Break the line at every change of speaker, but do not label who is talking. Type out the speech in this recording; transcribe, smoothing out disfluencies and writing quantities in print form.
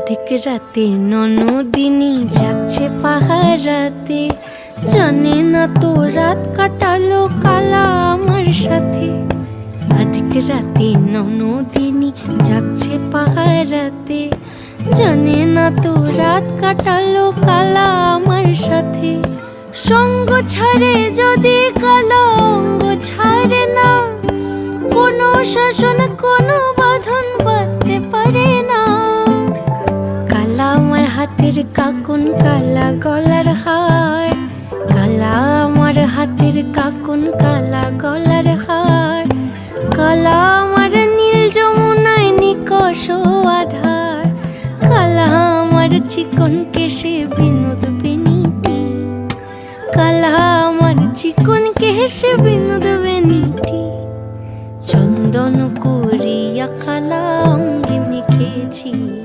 অধিক রাতে ননদিনী যাচ্ছে পাহারাতে, জানে না তো রাত কাটালো কালা আমার সাথে। অধিক রাতে ননদিনী যাচ্ছে পাহারাতে, জানে না তো রাত কাটালো কালা আমার সাথে। সঙ্গ ছাড়ে যদি কালা অঙ্গ ছাড়ে না, কোনো শাসন কোনো বাঁধন বাঁধতে পারে না। কালা আমার হাতের কাকুন কালা গলার হার, কালা আমার হাতের কাকুন কালা গলার হার। কালা আমার নীল যমুনায় নিকষ আধার, কালা আমার চিকন কেশে বিনোদ বেনিটি। কালা আমার চিকন কেশে বিনোদ বেনিটি। চন্দন করিয়া কালা অঙ্গে মেখেছি।